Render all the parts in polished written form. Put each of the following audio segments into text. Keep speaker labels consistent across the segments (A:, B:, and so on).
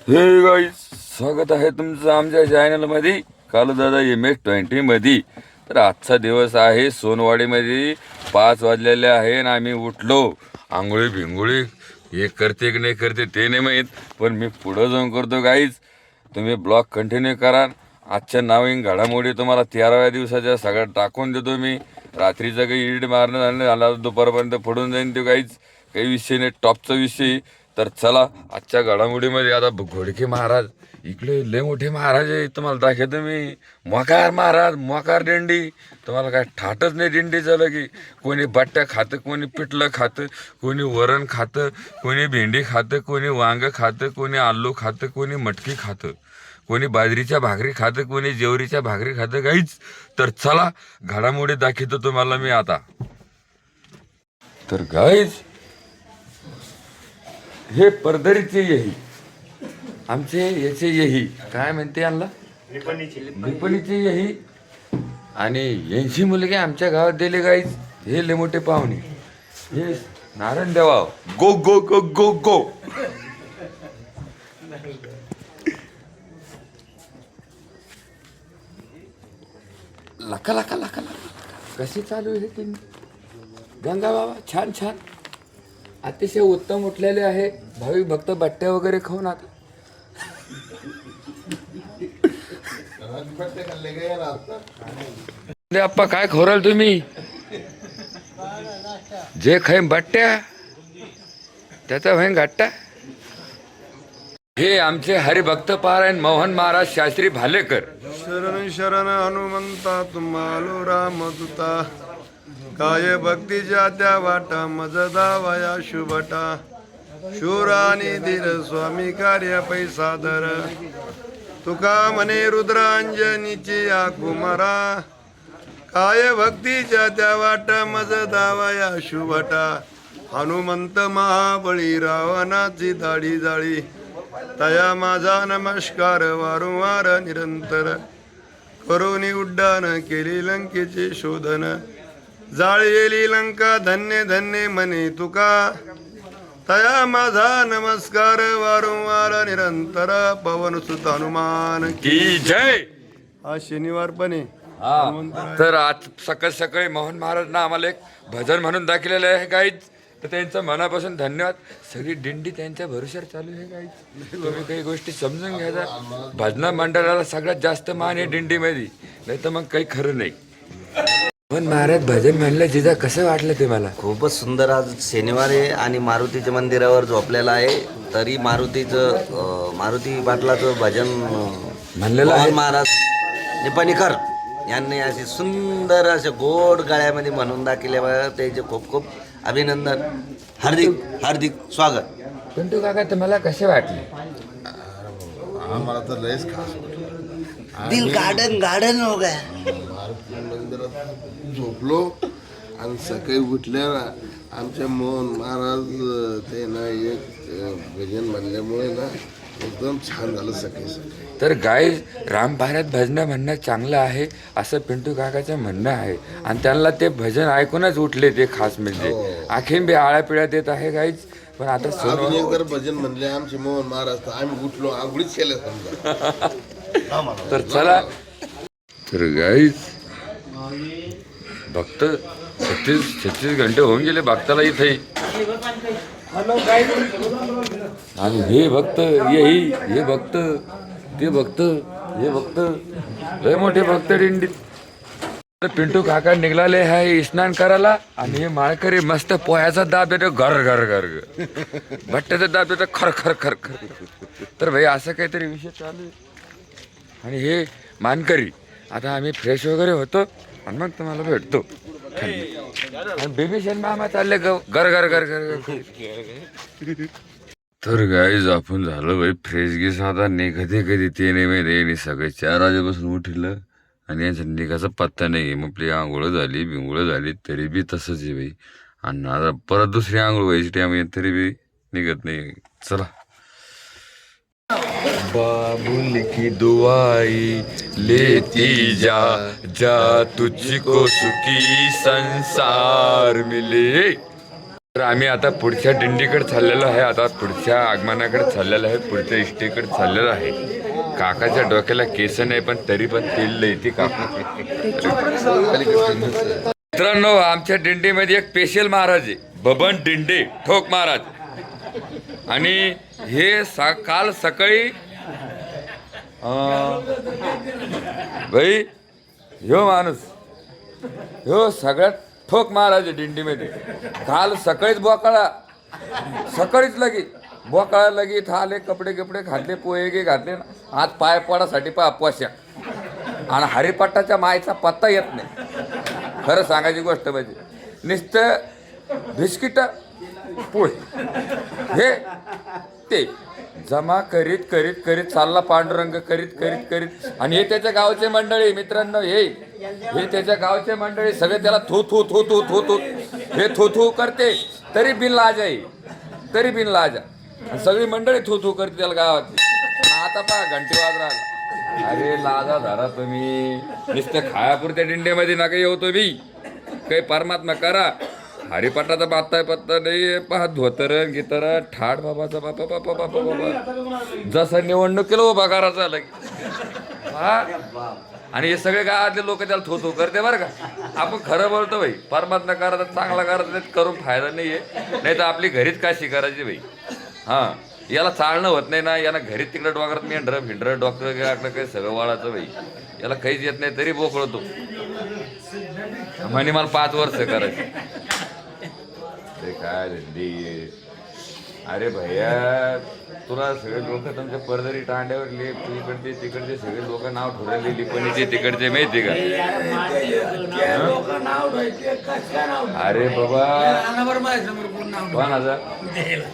A: हे गाईज, स्वागत आहे तुमचं आमच्या चॅनलमध्ये कालूदादा MS-20 मध्ये. तर आजचा दिवस आहे सोनवाडीमध्ये 5 वाजलेले आहे आणि आम्ही उठलो. आंघोळी भिंगोळी हे करते की नाही करते ते नाही माहीत, पण मी पुढं जाऊन करतो गाईज. तुम्ही ब्लॉग कंटिन्यू करा. आजच्या नवीन घडामोडी तुम्हाला 13व्या दिवसाच्या सगळ्या टाकून देतो मी. रात्रीचं काही इड मारणं झालं दुपारपर्यंत पडून जाईन ते गाईज. काही विषय नाही, टॉपचा विषय. तर चला आजच्या घडामोडीमध्ये आता घोडके महाराज इकडे लय मोठे महाराज आहे, तुम्हाला दाखवतो मी. मोकार महाराज, मोकार दिंडी. तुम्हाला काय ठाटच नाही दिंडीचं लगी. कोणी बट्ट्या खातं, कोणी पिठलं खातं, कोणी वरण खातं, कोणी भेंडी खातं, कोणी वांग खातं, कोणी आलू खातं, कोणी मटकी खातं, कोणी बाजरीच्या भाकरी खातं, कोणी जेवरीच्या भाकरी खातं गाईच. तर चला घडामोडी दाखवतो तुम्हाला मी आता. तर गाईच हे परदरीचे येही आमचे याचे येही काय म्हणते यांना विपणीचे येही आणि 80 मुलगे आमच्या गावात दिले गाईज. हे लय मोठे पाहुणे. हे नारायण देवा गो गो गो गो गो. लका लका लका लका कशी चालू आहे तुम्ही गंगा बाबा? छान छान, अतिशय उत्तम उठलेले आहे. भाविक भक्त बट्ट्या वगैरे खाऊन आता आप्पा काय खोराल तुम्ही? जे खाईन बट्ट्या त्याचा होईन घट्टा. हे आमचे हरिभक्त पारायण मोहन महाराज शास्त्री भालेकर.
B: शरण शरण हनुमंता तुम्हालो रामदूता, काय भक्तीच्या त्या वाटा मज दावया शुभटा, शूर आणि धीर स्वामी कार्य पैसा धर, तुका म्हणे रुद्रांजनीची या कुमारा, काय भक्तीच्या त्या वाटा मज दावया शुभटा, हनुमंत महाबळी रावणाची दाढी जाळी, तया माझा नमस्कार वारंवार निरंतर, करुणी उड्डाण केली लंकेचे शोधन, जाळलेली लंका धन्य धन्य म्हणे तुका, तया माझा नमस्कार वारंवार निरंतर, पवन सुत हनुमान
A: की जय.
B: आज शनिवार पण आहे.
A: तर आज सकाळ सकाळी मोहन महाराजना आम्हाला एक भजन म्हणून दाखवलेलं आहे गाईज. तर त्यांचं मनापासून धन्यवाद. सगळी दिंडी त्यांच्या भरोश्यावर चालू आहे गाईज. तुम्ही काही गोष्टी समजून घ्यायचा. भजना मंडळाला सगळ्यात जास्त मान आहे दिंडीमध्ये, नाही तर मग काही खरं नाही. पण महाराज भजन म्हणलं जिजा कसं वाटलं ते मला?
C: खूपच सुंदर. आज शनिवार आहे आणि मारुतीच्या मंदिरावर झोपलेला आहे, तरी मारुती पाटलाचं भजन
A: म्हणलेलं आहे.
C: मोहन महाराज निपाणीकर यांनी असे सुंदर असे गोड गळ्यामध्ये म्हणून दाखवले. त्याचे खूप खूप अभिनंदन, हार्दिक हार्दिक स्वागत.
A: पिंटू काका तुम्हाला कसे वाटले?
B: आम्हाला तर लयच खास
C: दिल गार्डन गार्डन हो गया.
B: मंदिरात झोपलो आणि सकाळी उठल्यावर आमच्या मोहन महाराज ते ना एक भजन म्हणल्यामुळे ना एकदम छान झालं सकाळी सकाळी.
A: तर गाय राम भारत भजन म्हणणं चांगलं आहे असं पिंटू काकाचं म्हणणं आहे. आणि त्यांना ते भजन ऐकूनच उठले ते खास म्हणजे. आखीन बी आळ्या पिळ्या देत आहे गाईच. पण आता
B: जर भजन म्हणले आमचे मोहन महाराज तर आम्ही उठलो, आंघोळीच केल्या समजा.
A: तर चला. तर गाईच भक्त 36 घंटे होऊन गेले भक्ताला इथे. आणि हे भक्त येही, हे भक्त ते भक्त, हे भक्त लय मोठे भक्त दिंडीत. तर पिंटू काका निघाले आहे स्नान करायला. आणि हे माळकरी मस्त पोह्याचा दाब देतो घर घर घर घर, भट्ट्याचा दाब देतो खर खर खर खर. तर भाई असं काहीतरी विषय चालू आहे. आणि हे मानकरी. आता आम्ही फ्रेश वगैरे होतो आणि मग तुम्हाला भेटतो. आणि बेबी शेण मामा चालले घर घर घर घर. तर गाईज आपण झालं भाई फ्रेश गिस. आता कधी कधी ते नाही माहिती. सगळे 4 वाजेपासून उठलं आणि यांच्या निघाचा पत्ता नाही. मग आपली आंघोळ झाली बिंगोळ झाली तरी बी तसंच आहे भाई. आणि आता परत दुसरी आंघोळ व्हायची टाइम तरी बी निघत नाही. चला. बाबुल की दुआई लेती जा जा तुझको सुखी संसार मिले. तर आम्ही आता पुढच्या दिंडीकडे चाललेलो आहे, आता पुढच्या आगमनाकडे चाललेलो आहे, पुढच्या इष्टीकडे चाललेलो आहे. काकाच्या डोक्याला केस नाही पण तरी पण तेल येते काका. मित्रांनो, आमच्या दिंडीमध्ये एक स्पेशल महाराज आहे, बबन दिंडे ठोक महाराज. आणि हे काल सकाळी भाई ह्यो माणूस ह्यो सगळ्यात ठोक महाराज आहे दिंडीमध्ये. काल सकाळीच बोकाळा, सकाळीच लगेच बोकाळा लगेच आले, कपडे कपडे घातले, पोहे गे घातले, आज पाय पडासाठी पा पोशाख. आणि हरिपट्टाच्या मायचा पत्ता येत नाही. खरं सांगायची गोष्ट म्हणजे नुसतं बिस्किट पोहे हे ते जमा करीत करीत करीत चालला पांडुरंग, करीत करीत करीत. आणि हे त्याच्या गावचे मंडळी मित्रांनो, हे त्याच्या गावचे मंडळी सगळे त्याला थू थू थू थू थू थू हे थू थू करते, तरी बिन लाज आहे, तरी बिन लाज. सगळी मंडळी थू थू करते त्याला गावाची. आता पहा घंटी वाज राहिला. अरे लाजा धरा तुम्ही, नुसतं खायापुरत्या दिंडीमध्ये नका येऊ तुम्ही, काही परमात्मा करा. हरिपाठाचा बात्ता पत्ता नाही, पहा धोतर गितर ठाड बाबाचा बापा बापा बापा बाबा, जसं निवडणुकीला उभा करायचा लगे. हा, आणि हे सगळे गावातले लोक त्याला थोथो करते बरं का. आपण खरं बोलतो भाई, परमात्मा करायचा चांगला करायचा करून फायदा नाहीये, नाही तर आपली घरीच काशी करायची भाई. हा, याला चालणं होत नाही ना, याला घरी तिकडे डोंगरात मेंढर भिंडर डॉक्टर आपलं काही सगळं वाळाचं भाई, याला काहीच येत नाही तरी बोकळतो म्हणे मला 5 वर्ष करायचे. ते काय दिंडी. अरे भैया, तुला सगळे लोक तुमच्या परदरी टांड्यावर इकडचे तिकडचे सगळे लोक नाव ठरवले, लिपणीचे तिकडचे माहिती का. अरे बाबा कोणाचा,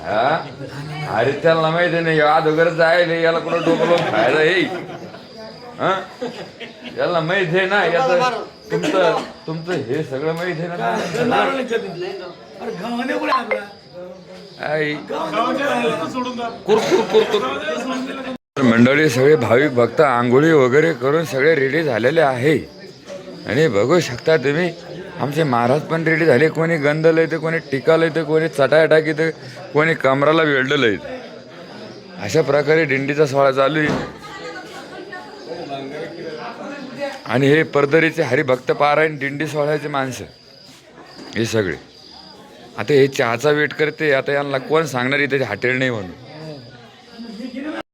A: हा अरे त्याला माहिती नाही, अगोदर जायला याला कुठं डोकं खायला येईल. हा, याला माहित आहे ना, याचं तुमचं हे सगळं माहित आहे ना. मंडळी सगळे भाविक भक्त आंघोळी वगैरे करून सगळे रेडी झालेले आहे. आणि बघू शकता तुम्ही, आमचे महाराज पण रेडी झाले. कोणी गंधल येते, कोणी टिकाल येते, कोणी चटाया टाकीते, कोणी कमराला वेल्डल येते. अशा प्रकारे दिंडीचा सोहळा चालू आहे. आणि हे परदरीचे हरिभक्त पारायण दिंडी सोहळ्याचे माणसं हे सगळे आता हे चहाचा वेट करते. आता यांना कोण सांगणार इथे हॉटेल नाही म्हणून.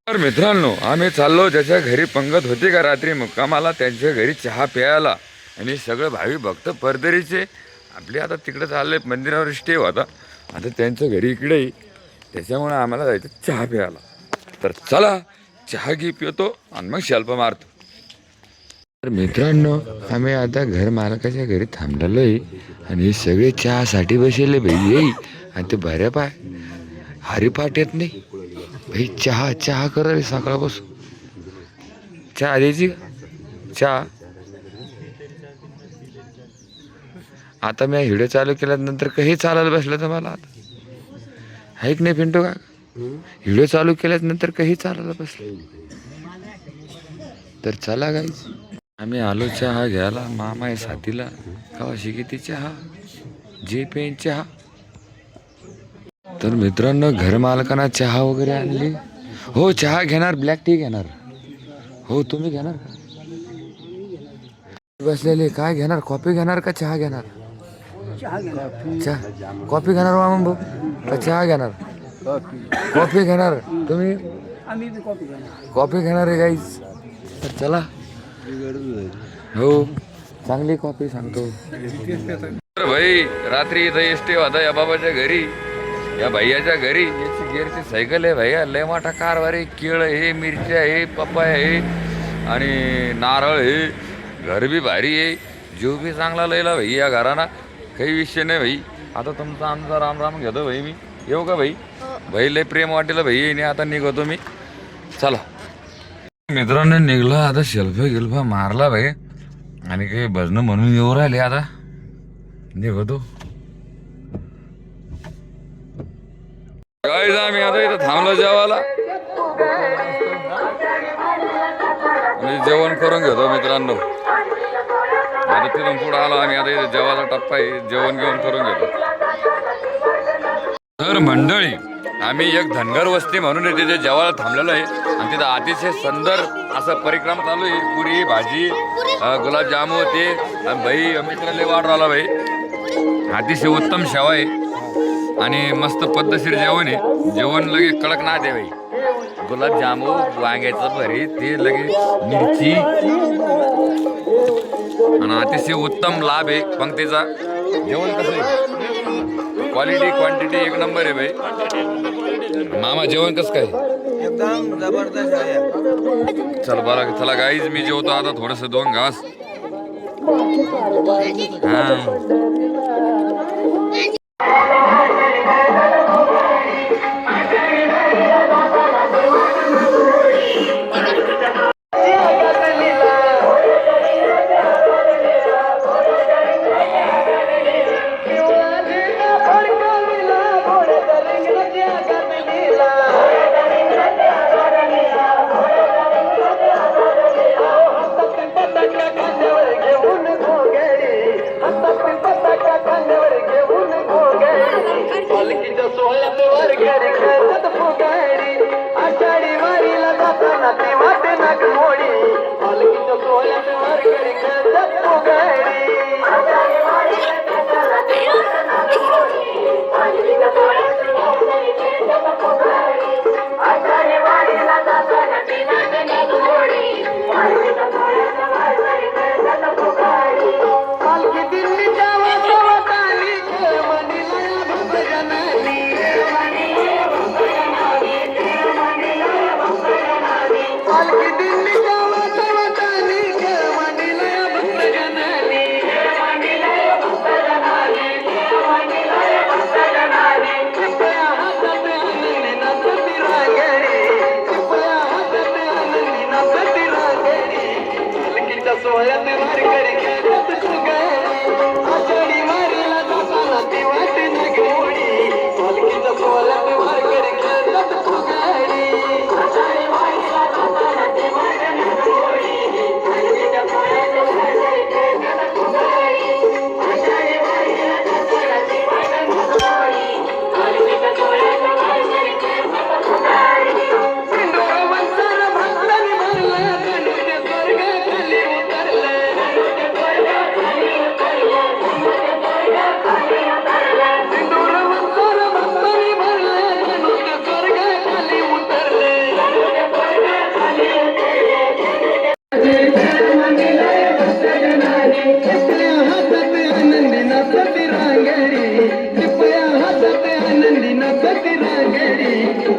A: तर मित्रांनो, आम्ही चाललो ज्याच्या घरी पंगत होती का रात्री मुक्कामाला, त्यांच्या घरी चहा प्यायला. आणि सगळं भावी भक्त परदरीचे आपले आता तिकडे चालले, मंदिरावर स्टे होता, आता त्यांच्या घरी इकडे, त्याच्यामुळे आम्हाला जायचं चहा प्यायला. तर चला चहा घी पितो आणि मग शेल्प मारतो. तर मित्रांनो, आम्ही आता घर मालकाच्या घरी थांबलेलो आहे. आणि हे सगळे चहासाठी बसले भाई येई. आणि ते भऱ्या पाय हरिपाठ येत नाही भाई, चहा चहा कर सकाळपासून. चहा द्यायची चहा. आता मी व्हिडिओ चालू केल्यानंतर काही चालायला बसलं तर मला आता आहे की नाही पिंटू का. व्हिडिओ चालू केल्यानंतर काही चालायला बसलं. तर चला गाईच, आम्ही आलो चहा घ्यायला. मामा आहे साथीला, कवाशी किती चहा, जे पेन चहा. तर मित्रांनो, घर मालकांना चहा वगैरे आणली. हो चहा घेणार, ब्लॅक टी घेणार. हो तुम्ही घेणार का. बसलेले काय घेणार, कॉफी घेणार का चहा घेणार. चहा कॉफी घेणार मामा भाऊ का चहा घेणार. कॉफी घेणार तुम्ही, कॉफी घेणार आहे गाईज. तर चला, हो चांगली कॉफी सांगतो. तर भाई रात्री इथं एसटी होता या बाबाच्या घरी, या भैयाच्या घरी. याची गेअरची सायकल आहे भैया, लय मोठा कारभार आहे. केळ आहे, मिरच्या आहे, पप्पाय आहे आणि नारळ आहे. घर बी भारी आहे, जीव बी चांगला लयला भाई या घराना, काही विषय नाही भाई. आता तुमचा आमचा राम राम घेतो भाई. मी येऊ का भाई. भाई लय प्रेम वाटेल भाई येणे. आता निघतो मी, चला. मित्रांनो निघलो आता, शेल्फ गिल्फा मारला भाई आणि काही भजनं म्हणून येऊ राहिले. आता निघतो काय. आम्ही आता इथं थांबलो जेवायला आणि जेवण करून घेतो मित्रांनो. आता तिथून पुढे आलो आम्ही, आता इथे जेवायचा टप्पा आहे, जेवण घेऊन करून घेतो. तर मंडळी आम्ही एक धनगर वस्ती म्हणून तिथे जेवायला थांबलेलो आहे आणि तिथं अतिशय सुंदर असं परिक्रम चालू आहे. पुरी भाजी गुलाबजामू होते आणि भाई मित्राला वाढ राहिला भाई. अतिशय उत्तम शेवा आहे आणि मस्त पद्धतशीर जेवण आहे. जेवण लगे कडक ना दे भाई. गुलाबजामू वांग्याचं भरीत ते लगे मिरची आणि अतिशय उत्तम लाभ आहे पंक्तीचा. जेवण कसं आहे क्वालिटी क्वांटिटी एक नंबर आहे भाई. मामा जेवण कसं काय
C: एकदम जबरदस्त आहे.
A: चल बरं चला गाईज मी जेवतो आता थोडस 2 घास.
D: सोहळ्यात वारकरी खेळतात फुगडी. आषाढी वारीला जाताना ती वाटे नागमोडी. पालखीच्या सोहळ्यात वारकरी खेळतात फुगडी. आषाढी वारीला जाताना ती वाटे नागमोडी.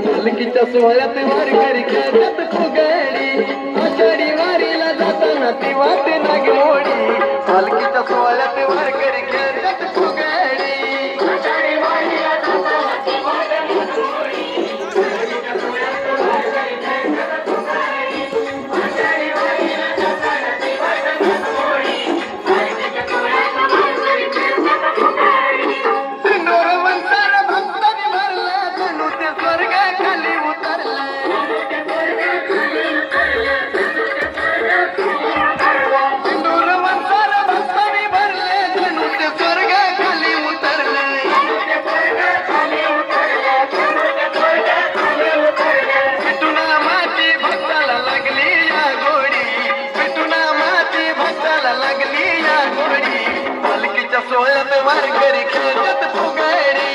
D: पालखीच्या सोहळ्यात वारकरी खेळतात फुगडी. आषाढी वारीला जाताना ती वाटे नागमोडी. पालखीच्या सोहळ्यात वारकरी खेळतात फुगडी. सिंदूर मंतर भक्तांनी भरला जणू ते स्वर्गाखाली उतरले. सिंदूर मंतर भक्तांनी भरले जणू ते स्वर्गाखाली उतरले. विठुना माती भक्ताला लागली या गोडी. विठुना माती भक्ताला लागली या गोडी. पालखीच्या सोहळ्यात वारकरी खेळतात फुगडी.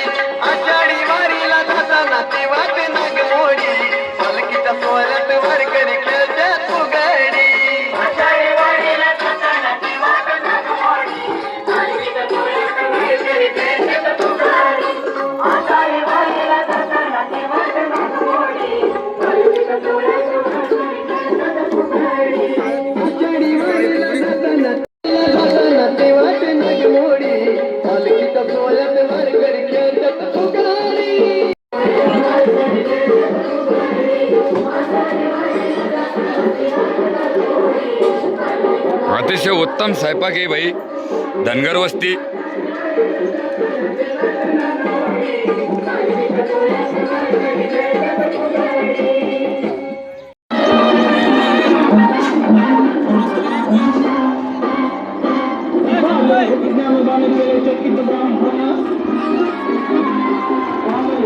D: आषाढी वारीला जाताना ती वाटे नागमोडी. पालखीच्या सोहळ्यात वारकरी खेळतात फुगडी. आषाढी वारीला जाताना ती वाटे नागमोडी. पालखीच्या सोहळ्यात वारकरी खेळतात फुगडी. आषाढी वारीला जाताना ती वाटे नागमोडी. पालखीच्या सोहळ्यात वारकरी खेळतात फुगडी. आषाढी वारीला जाताना ते वाटे नागमोडी. पालखीच्या सोहळ्यात वारकरी खेळतात फुगडी.
A: अतिशय उत्तम स्वयंपाक आहे भाई. धनगर वस्ती
D: Vamos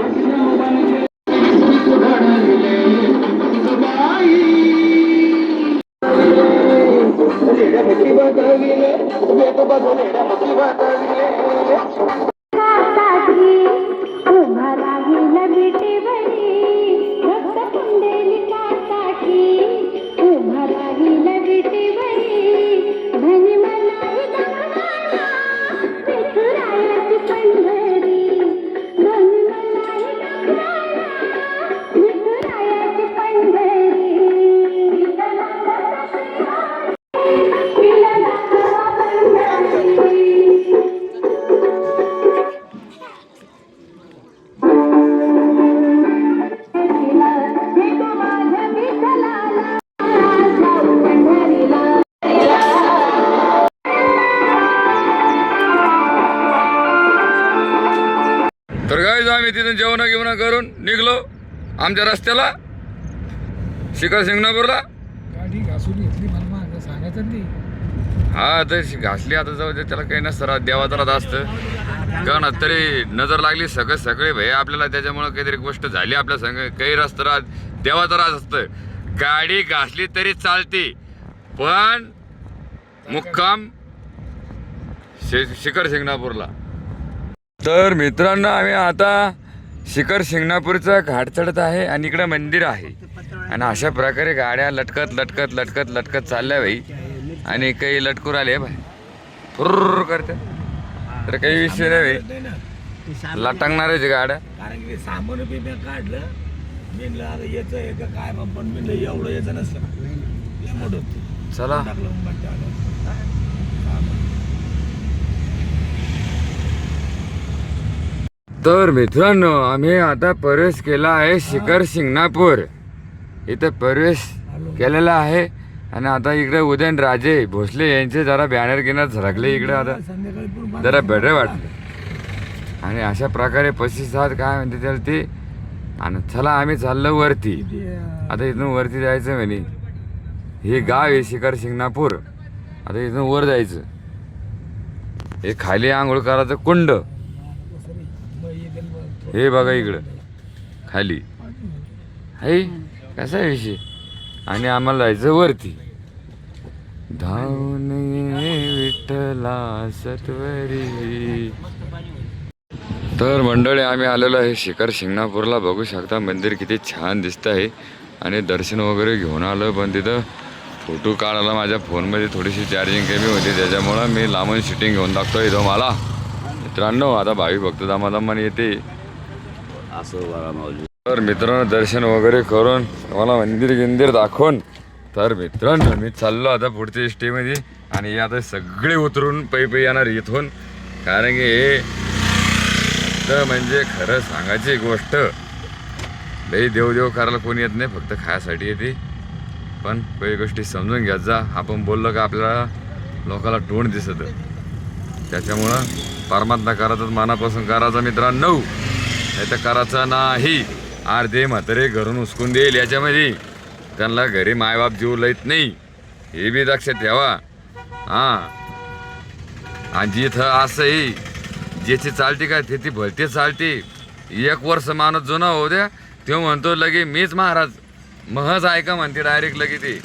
E: उभा राहील विटेवरी रक्त पुंडलिकासाठी उभा राहील विटेवरी धनी मनाई गंगाना विठुरायाची पंढरी धनी मनाई गंगाना विठुरायाची पंढरी
A: तर गाईज आम्ही तिथून जेवण घेऊन करून निघलो आमच्या रस्त्याला शिखर शिंगणापूरला.
F: गाडी घासून घेतली मला सांगायचं नाही.
A: हा तर घासली आता जाऊ दे त्याला काही नसतं देवाचा असतं कारण तरी नजर लागली सगळे भय आपल्याला त्याच्यामुळे काहीतरी गोष्ट झाली आपल्या संग काही रस्ता राहत देवाचा राज असतं. गाडी घासली तरी चालते पण मुक्काम शिखर शिंगणापूरला. तर मित्रांनो आम्ही आता शिखर शिंगणापूरचा घाट चढत आहे आणि इकडे मंदिर आहे आणि अशा प्रकारे गाड्या लटकत लटकत लटकत लटकत चालल्या भाई आणि काही लटकून आले भाई फुर्र करते तर काही विषय नाही भाई लटकणारच गाड्या.
F: कारण की सामान बी मी काढलं मी आता याचं आहे का काय पण मी एवढं याचं नसतं मोठं
A: चला तर मित्रांनो आम्ही आता प्रवेश केला आहे शिखर शिंगणापूर. इथं प्रवेश केलेला आहे आणि आता इकडे उदयनराजे भोसले यांचे जरा बॅनर गिनर झळकले इकडे आता जरा बेटर वाटले आणि अशा प्रकारे 25-7 काय म्हणते त्याला ते. आणि चला आम्ही चाललो वरती. आता इथून वरती जायचं म्हणे. हे गाव आहे शिखर शिंगणापूर. आता इथून वर जायचं. हे खाली आंघोळ करायचं कुंड हे बघा इकडं खाली आहे कसा आहे विषय आणि आम्हाला जायचं वरती. धावून ये विठ्ठला सत्वरी. तर मंडळी आम्ही आलेलो आहे शिखर शिंगणापूरला. बघू शकता मंदिर किती छान दिसत आहे आणि दर्शन वगैरे घेऊन आलो पण तिथं फोटो काढायला माझ्या फोनमध्ये थोडीशी चार्जिंग कमी होती त्याच्यामुळं मी लांबून शूटिंग घेऊन टाकतो इथं मला. मित्रांनो आता भावी भक्त दामादामाने येते. तर मित्रांनो दर्शन वगैरे करून मला मंदिर दाखवून तर मित्रांनो मी चाललो आता पुढच्या एसटीमध्ये आणि हे आता सगळे उतरून पै येणार इथून कारण की हे तर म्हणजे खरं सांगायची गोष्ट लई देव करायला कोणी येत नाही फक्त खायासाठी येते. पण काही गोष्टी समजून घ्यायचा जा आपण बोललो का आपल्याला लोकाला तोंड दिसत त्याच्यामुळं परमात्मा करायचं मनापासून करायचा मित्रांनो नाही तर करायचं नाही. अर्धे म्हातारे घरून उचकून देईल याच्यामध्ये त्यांना घरी मायबाप जीव लईत नाही हे बी लक्षात ठेवा. हां आणि जिथं असंही ज्याची चालते का ती भलती चालते. 1 वर्ष माणूस जुना होऊ द्या तो म्हणतो लगे मीच महाराज महच ऐका म्हणते डायरेक्ट लगे ते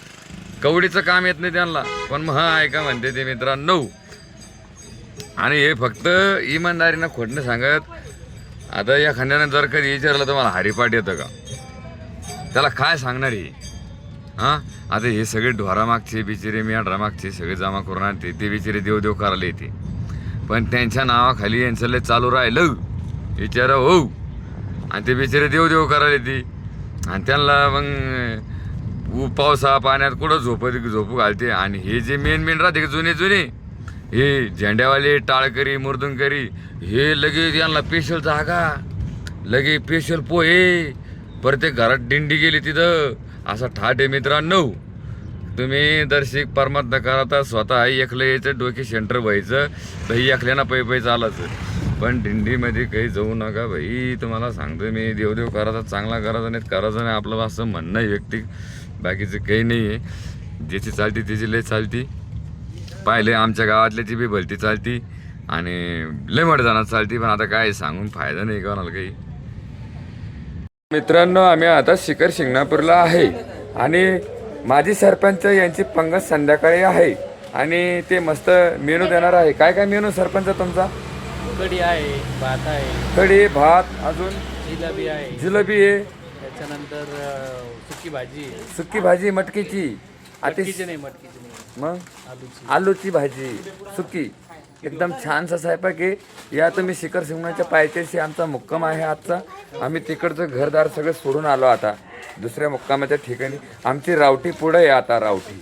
A: कवडीचं काम येत नाही त्यांना पण मह ऐका म्हणते ते मित्रांनो. आणि हे फक्त इमानदारीनं खोटणं सांगत. आता या खंड्यानं जर कधी विचारलं तर मला हरिपाठ येतं का त्याला काय सांगणार ही. हां आता हे सगळे ढोरामागचे बिचारे मेंढरामागचे सगळे जमा करून आणते ते बिचारे देव करायला येते पण त्यांच्या नावाखाली यांचं लय चालू राहिलं विचारा हो आणि ते बिचारे देव करायला येते आणि त्यांना मग पावसा पाण्यात कुठं झोपू घालते. आणि हे जे मेन राहते जुने हे झेंड्यावाले टाळकरी मुर्दुंकरी हे लगे यांना स्पेशल जागा लगे स्पेशल पोहे प्रत्येक घरात दिंडी गेली तिथं असा ठाट आहे मित्रांनो. तुम्ही दर्शिक परमात्मा करता स्वतः एकलं यायचं डोके सेंटर व्हायचं तर एकल्यानं पै चालायचं पण दिंडीमध्ये काही जाऊ नका भाई. तुम्हाला सांगतो मी देव करायचा चांगला करायचा नाही करायचा नाही आपलं असं म्हणणं आहे व्यक्तिक बाकीचं काही नाही आहे. ज्याची चालती त्याची लय चालती पाहिले आमच्या गावातल्याची बी भलती चालती आणि लय मोठ्या जणात चालती पण आता काय सांगून फायदा नाही कोणाला काही. मित्रांनो आम्ही आता शिखर शिंगणापूरला आहे आणि माजी सरपंच यांची पंगत संध्याकाळी आहे आणि ते मस्त मेनू देणार आहे. काय काय मेनू सरपंच तुमचा?
G: कढी आहे, भात आहे,
A: कढी, भात, अजून
G: जिलेबी आहे,
A: जिलेबी आहे,
G: त्याच्यानंतर सुकी भाजी आहे.
A: सुकी भाजी मटकीची,
G: मटकीची नाही, मटकीची नाही,
A: मग
G: आलूची.
A: आलूची भाजी सुकी, एकदम छानसा स्वयंपाक आहे. या तुम्ही शिखर शिंगणाच्या पायथ्याशी आमचा मुक्काम आहे आजचा. आम्ही तिकडचं घरदार सगळं सोडून आलो आता दुसऱ्या मुक्कामाच्या ठिकाणी. आमची रावटी पुढं आहे आता, रावटी.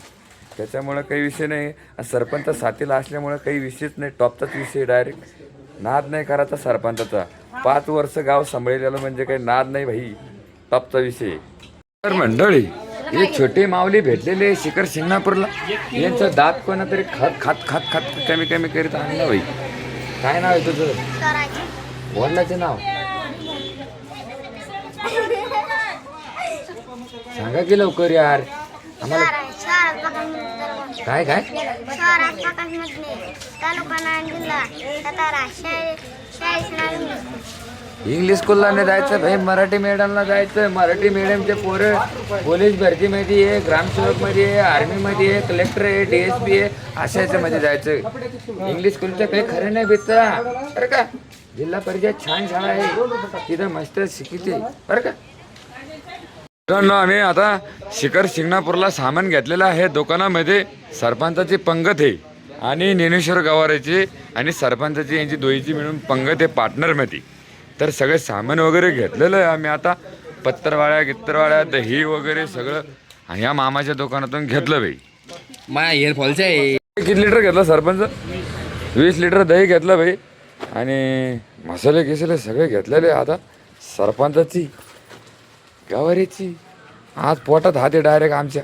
A: त्याच्यामुळं काही विषय नाही. सरपंच साथीला असल्यामुळं काही विषयच नाही, टॉपचाच विषय डायरेक्ट. नाद नाही करायचा सरपंचाचा. 5 वर्ष गाव सांभाळलेलं म्हणजे काही नाद नाही भाई, टॉपचा विषय. तर मंडळी, हे छोटे माऊली भेटलेले शिखर शिंगणापूरला. यांचा दात कोणातरी खात खात खात खात कमी कमी करीत आणला भाई. काय नाव आहे तुझं? वडिलाचे नाव सांगा की लवकर यार आम्हाला. काय काय इंग्लिश स्कूलला नाही जायचं भाई, मराठी मीडियमला जायचं. मराठी मीडियमचे पोरं पोलीस भरतीमध्ये आहे, ग्रामसेवकमध्ये आहे, आर्मीमध्ये आहे, कलेक्टर आहे, DSP आहे, अशा याच्यामध्ये जायचं. इंग्लिश स्कूलचं काही खरं नाही भेटतं बरं का. जिल्हा परिषद छान शाळा आहे, तिथं मस्त शिकते बरं का. मित्रांनो, आम्ही आता शिखर शिंगणापूरला सामान घेतलेलं आहे दुकानामध्ये. सरपंचाची पंगत आहे आणि ज्ञानेश्वर गवारेची आणि सरपंचाची यांची दोघीची मिळून पंगत आहे पार्टनरमध्ये. तर सगळे सामान वगैरे घेतलेलं आहे आम्ही आता. पत्तरवाळ्या गित्तरवाळ्या, दही वगैरे सगळं या मामाच्या दुकानातून घेतलं बाई.
G: माझ्या हेअरफॉलचं आहे.
A: किती लिटर घेतलं सरपंच? 20 लिटर दही घेतलं बाई. आणि मसाले गिसाले सगळे घेतलेले. आता सरपंचाची गवारीची आज पोटात हात आहे डायरेक्ट आमच्या.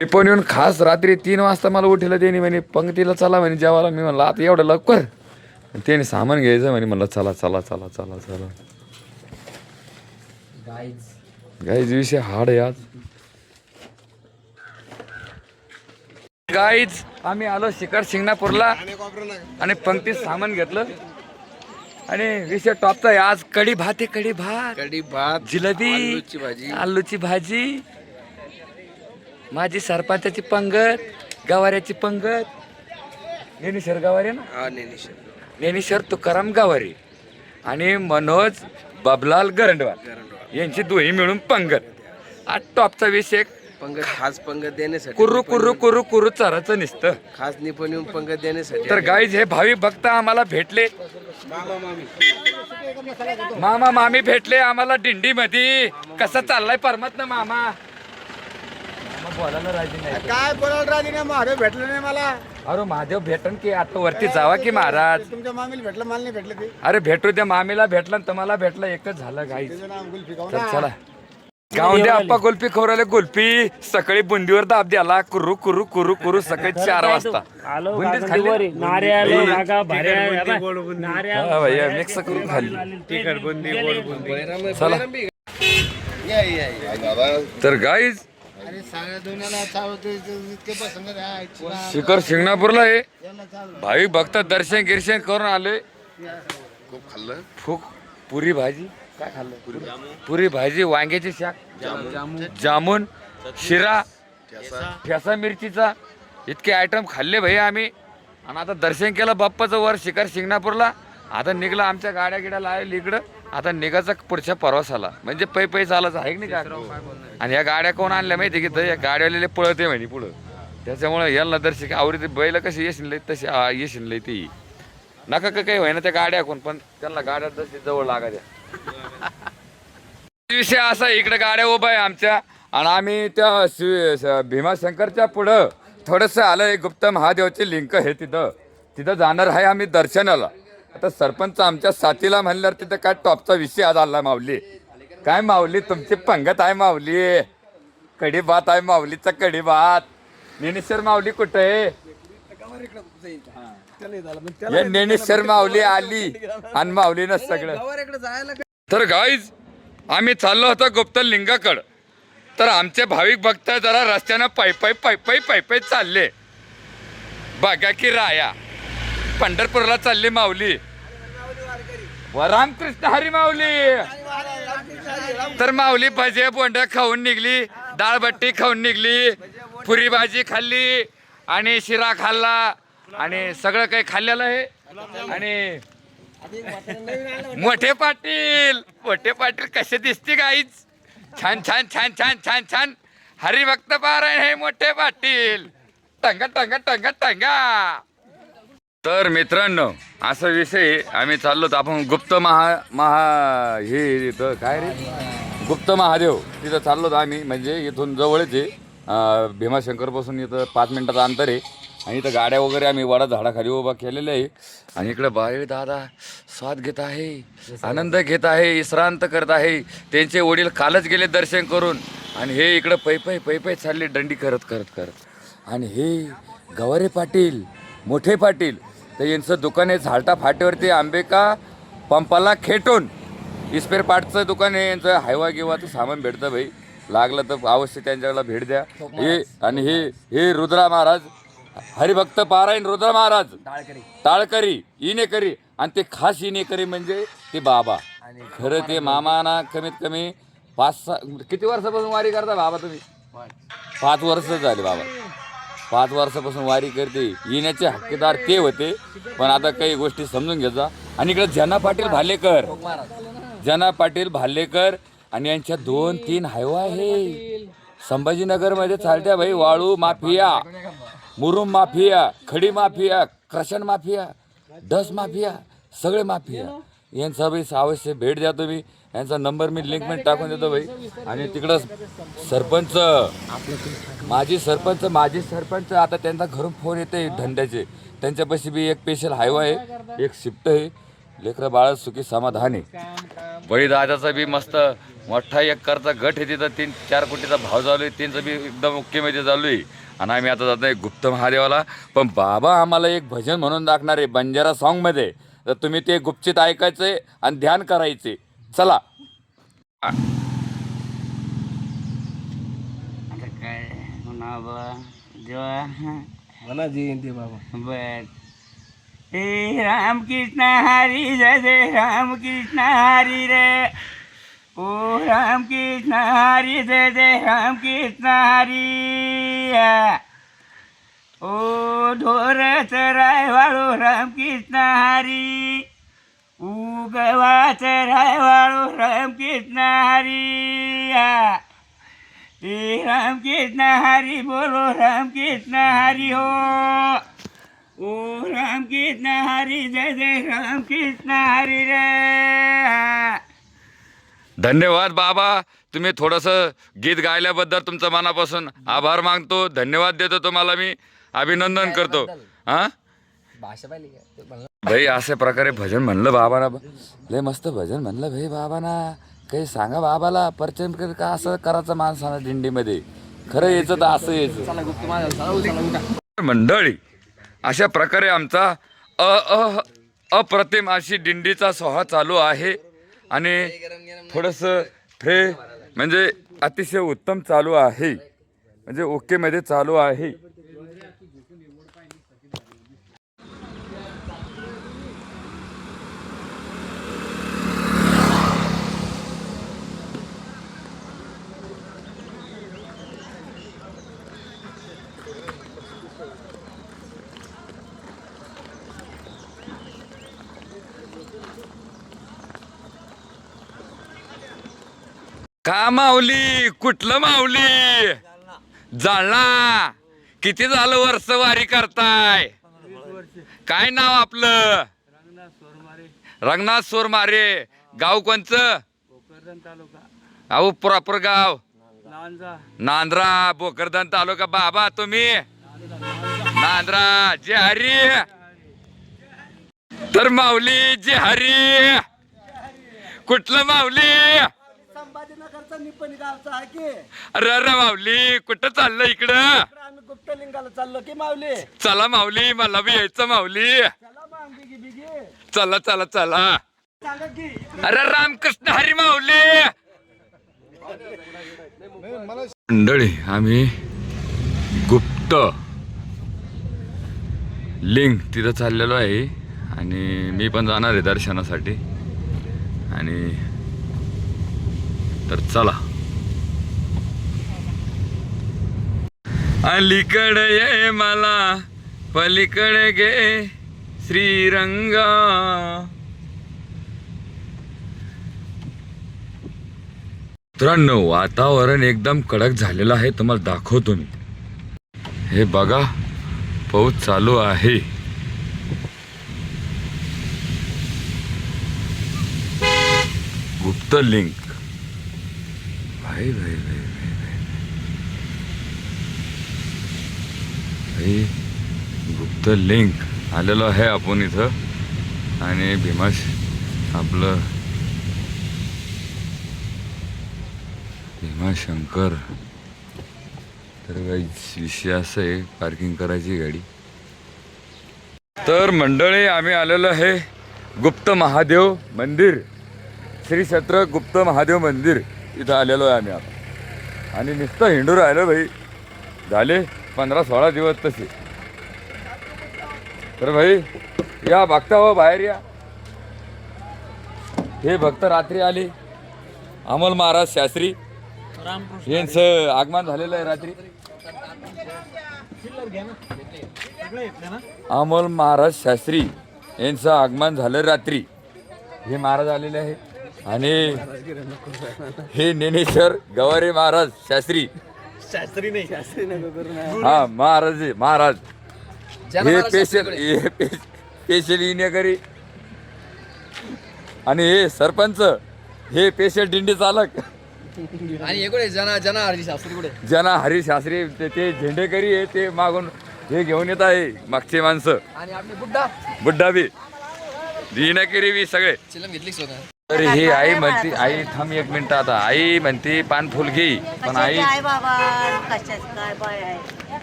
A: मी पण येऊन खास रात्री 3 वाजता मला उठलं त्यांनी म्हणे पंक्तीला चला म्हणे जेवायला. मी म्हणलं आता एवढं लवकर? त्याने सामान घ्यायचं म्हणे. म्हणलं चला चला चला चला चला. गाईज विषय हार्ड आहे आज. गाईज आम्ही आलो शिखर शिंगणापूरला आणि पंक्तीत सामान घेतलं आणि विषय टॉपचा आहे आज. कढी भात आहे, कढी भात,
G: कढी भात,
A: जिलेबी,
G: आलूची भाजी,
A: आलूची भाजी, माझी सरपंचाची पंगत, गवाऱ्याची पंगत, ज्ञानेश्वर गवारे ना, ज्ञानेश्वर तुकाराम गवारे आणि मनोज बाबलाल गरंडवाल यांची दोही मिळून पंगत. आज टॉपचा विषय
G: पंगत, खास पंगत देण्यासाठी,
A: कुर्रू कुर्रू कुर्रू कुर्रू चाराचं निसतं.
G: खास निपण येऊन पंगत देण्यासाठी.
A: तर गाईज हे भाविक भक्त आम्हाला भेटले, मामा मामी भेटले आम्हाला दिंडीमध्ये. कसं चाललाय परमात्मा मामा? बोलायला राजी नाही.
H: काय बोलायला राजी नाही, महादेव भेटलं नाही मला.
A: अरे महादेव भेटन की आता वरती जावा की महाराज.
H: तुमच्या मामीला भेटलं, मला नाही भेटलं ते.
A: अरे भेटू द्या, मामीला भेटला आणि तुम्हाला भेटलं, एकच झालं गाईज.
H: त्याचं नाव गुल्फी खाऊ
A: तर
H: ना.
A: चला गाव द्या आप्पा कुल्फी खोराले कुल्फी. सकाळी बुंदीवर दाब द्याला कुर्रू कुर्रू कुर्रू कुर्रू सकाळी 4 वाजता. बुंदीच खाल्ली हा भैया, मिक्स करून खाल्ली. चला तर गाईज
H: अरे सगळ्या दुनियाला चालवतो इतके पसंत आहे.
A: शिखर शिंगणापूरला आहे. भाविक भक्त दर्शन गिर्शन करून आले.
B: खूप खाल्लं.
A: फूक पुरी भाजी, काय खाल्लं? पुरी भाजी, वांग्याची शाक, जामून, शिरा, ठेसा मिरचीचा, इतके आयटम खाल्ले भाई आम्ही. आणि आता दर्शन केलं बाप्पाचं वर शिखर शिंगणापूरला. आता निघलं, आमच्या गाड्या गिड्या लावल्या इकडं. आता निघायचा पुढच्या परवासाला, म्हणजे पै चालायचं आहे की नाही का. आणि या गाड्या कोण आणल्या माहिती की या गाड्यावालेले पळते म्हणे पुढं. त्याच्यामुळे याला दर्शक आवडते. बैल कशी येशील तशी येशील ती नका का काही होईना त्या गाड्या कोण, पण त्यांना गाड्या तशी जवळ लागा द्या. विषय असा, इकडे गाड्या उभा आहे आमच्या आणि आम्ही त्या भीमाशंकरच्या पुढं थोडंसं आलं. गुप्त महादेवची लिंक आहे तिथं जाणार आहे आम्ही दर्शनाला. आता सरपंच आमच्या साथीला म्हणल्यावर तिथं काय टॉपचा विषय आज आला. माऊली काय, माऊली तुमची पंगत आहे, माऊली कढी भात आहे, माऊलीचा कढी भात. ज्ञानेश्वर माऊली कुठे आहे? ज्ञानेश्वर माऊली आली आणि माऊलीनं सगळं. तर गाईज आम्ही चाललो होतो गुप्त लिंगाकडं. तर आमचे भाविक भक्त जरा रस्त्यानं पायी चालले. बघा की राया पंढरपूरला चालली माऊली. व रामकृष्ण हरी माऊली. तर माऊली भजे बोंड खाऊन निघली, डाळबट्टी खाऊन निघली, पुरी भाजी खाल्ली आणि शिरा खाल्ला आणि सगळं काही खाल्लेलं आहे. आणि मोठे पाटील कसे दिसते गाईच, छान छान छान छान छान छान हरिभक्त पारायण हे मोठे पाटील, टंगा टंगा टंगा टंगा. तर मित्रांनो असा विषय आम्ही चाललो, आपण गुप्त हे इथं काय रे गुप्त महादेव तिथं चाललो आम्ही. म्हणजे इथून जवळच आहे, भीमाशंकरपासून इथं 5 मिनिटाचं अंतर आहे. आणि इथं गाड्या वगैरे आम्ही वडा झाडाखाली उभा केलेल्या आहे. आणि इकडे बाई दादा स्वाद घेत आहे, आनंद घेत आहे, विश्रांत करत आहे. त्यांचे वडील कालच गेले दर्शन करून आणि हे इकडं पै चालले दंडी करत. आणि हे गवारे पाटील मोठे पाटील, तर यांचं दुकान आहे झालटा फाट्यावरती आंबेका पंपाला खेटून. स्पेअर पार्टचं दुकान आहे यांचं. हायवा गिवाचं सामान भेटतं भाई, लागलं तर अवश्य त्यांच्याकडे भेट द्या. हे रुद्रा महाराज हरिभक्त पारायण, रुद्र महाराज टाळकरी इनेकरी. आणि ते खास इनेकरी म्हणजे ते बाबा. खरं ते मामाना कमीत कमी 5-6 किती वर्षापासून वारी करता बाबा तुम्ही? 5 वर्ष झाले बाबा. 5 वर्षापासून वारी करते. येण्याचे हक्केदार ते होते, पण आता काही गोष्टी समजून घ्यायचा. आणि इकडे जना पाटील भालेकर आणि यांच्या 2-3 हायवा आहे. संभाजीनगरमध्ये चालत्या भाई. वाळू माफिया, मुरुम माफिया, खडी माफिया, क्रशन माफिया, डस माफिया, सगळे माफिया. यांचा भाई अवश्य भेट द्या तुम्ही. यांचा नंबर मी लिंकमध्ये टाकून देतो भाई. आणि तिकडं सरपंच, माजी सरपंच आता त्यांचा घरून फोन येते धंद्याचे. त्यांच्यापाशी बी एक स्पेशल हायवा आहे, एक शिफ्ट आहे. लेकरं बाळ सुखी समाधान आहे. बळीदादाचा बी मस्त मोठा 1 करता गट आहे तिथं. 3-4 कोटीचा भाव चालू आहे. त्यांचं बी एकदम ओकेमध्ये चालू आहे. आणि आम्ही आता जातो आहे गुप्त महादेवाला. पण बाबा आम्हाला एक भजन म्हणून दाखणार आहे बंजारा सॉन्गमध्ये. तर तुम्ही ते गुपचित ऐकायचे आणि ध्यान करायचे. चला.
I: आता काय म्हणा बा देवा
G: म्हणा जयंती बाबा.
I: बर. हे रामकृष्ण हरी जय जय रामकृष्ण हरी रे. ओ रामकृष्ण हरी जय जय रामकृष्ण हरी. ओ ढोर चराय वाळू रामकृष्ण हरी. उगवाचं रायवाळू रामकृष्ण हरी. हे रामकृष्ण हरी बोलो रामकृष्ण हरी हो. ओ रामकृष्ण हरी जय जय रामकृष्ण हरी रे.
A: धन्यवाद बाबा. तुम्ही थोडंसं गीत गायल्याबद्दल तुमचं मनापासून आभार मागतो. धन्यवाद देतो तुम्हाला. मी अभिनंदन करतो. हां
G: भाषा पाहिली
A: भाई अशा प्रकारे भजन म्हणलं बाबांना. लय मस्त भजन म्हणलं भाई बाबांना. काही सांगा बाबाला परिचय का असं करायचं माणसानं दिंडीमध्ये. खरं यायचं तर असं यायचं. मंडळी अशा प्रकारे आमचा अप्रतिम अशी दिंडीचा सोहळा चालू आहे. आणि थोडंसं म्हणजे अतिशय उत्तम चालू आहे. म्हणजे ओकेमध्ये चालू आहे. का माऊली? कुठलं माऊली? जालना. किती झालं वर्ष वारी करताय? काय नाव आपलं? रंगनाथ सोरमारे. गाव कोणचं? अहो प्रॉपर गाव नांद्रा, भोकरदन तालुका. बाबा तुम्ही? नांद्रा. जे हरी. तर माऊली जे हरी. कुठलं माऊली?
H: संभाजीनगरचा निपणी गावचा आहे की.
A: अरे माऊली कुठं चाललं इकडं?
H: आम्ही गुप्तलिंगाला चाललो की माऊली.
A: चला माऊली, मला बी यायचं माऊली.
H: चला मग बिगी
A: चला चला चला.
H: सांगा की.
A: अरे रामकृष्ण हरी माऊली. मंडळी आम्ही गुप्त लिंग तिथं चाललेलो आहे. आणि मी पण जाणार आहे दर्शनासाठी. आणि तर चला अलीकडे ये मला पलीकडे गे श्रीरंगा. मित्रांनो वातावरण एकदम कडक झालेलं आहे, तुम्हाला दाखवतो मी. हे बघा पाऊस चालू आहे. गुप्त लिंक भाई भाई भाई भाई गुप्त लिंक आलेलो आहे आपण इथं. आणि आपलं भीमाशंकर. तर काही विषय असं आहे पार्किंग करायची गाडी. तर मंडळी आम्ही आलेलो आहे गुप्त महादेव मंदिर, श्री क्षेत्र गुप्त महादेव मंदिर इथं आलेलो आहे आम्ही आता. आणि नुसतं हिंडू राहिलो भाई, झाले 15-16 दिवस तसे. तर भाई या भक्त हो बाहेर या. हे भक्त रात्री आले. अमोल महाराज शास्त्री यांचं आगमन झालेलं आहे रात्री. अमोल महाराज शास्त्री यांचं आगमन झालं रात्री. हे महाराज आलेले आहे. आणि हे ज्ञानेश्वर गवारे महाराज शास्त्री. हा महाराज हे स्पेशल येणेकरी. आणि हे सरपंच, हे स्पेशल दिंडी चालक.
G: आणि इकडे जना हरी शास्त्री कुठे?
A: जना हरी शास्त्री ते झेंडेकरी आहे. ते मागून हे घेऊन येत आहे मागचे माणसं.
G: आणि आपले
A: बुड्डा बी दिनकरी बी सगळे.
G: चिलम घेतली स्वतः.
A: तर ही आई म्हणते, आई थांब 1 मिनिट आता. आई म्हणते पान फुल घे. पण आई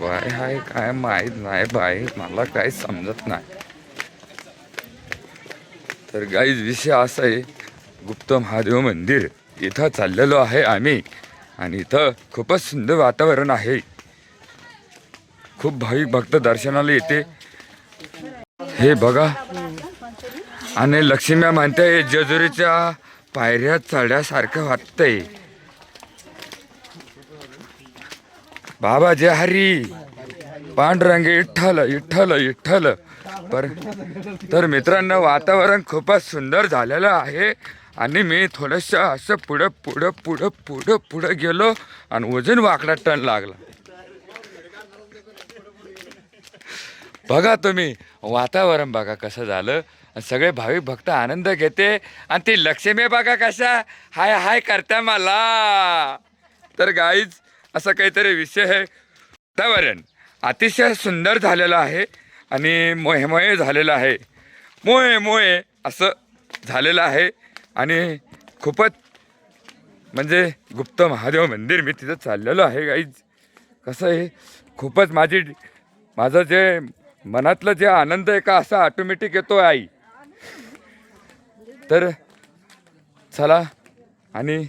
A: बाय हाय काय माहीत नाही बाई, मला काय समजत नाही. तर गाईज विषय असा आहे, गुप्त महादेव मंदिर इथं चाललेलो आहे आम्ही. आणि इथं खूपच सुंदर वातावरण आहे. खूप भाविक भक्त दर्शनाला येते. हे बघा. आणि लक्ष्म्या म्हणते जेजुरीच्या पायऱ्या चढ्यासारखं वाटतंय. बाबा जय हरी पांडुरंगे विठ्ठल विठ्ठल विठ्ठल. तर मित्रांनो वातावरण खूपच सुंदर झालेलं आहे. आणि मी थोडंसं असं पुढं गेलो आणि वजन वाकडा टन लागला. बघा तुम्ही वातावरण बघा कसं झालं. सगळे भाविक भक्त आनंद घेते. आणि ती लक्ष्मी बघा कशा हाय हाय करता मला. तर गाईज असं काहीतरी विषय आहे. वातावरण अतिशय सुंदर झालेलं आहे. आणि मोहे झालेलं आहे. मोहे असं झालेलं आहे. आणि खूपच म्हणजे गुप्त महादेव मंदिर मी तिथं चाललेलो आहे गाईज. कसं आहे खूपच माझं जे मनातलं जे आनंद आहे का असा ऑटोमॅटिक येतो आई. तर चला. आणि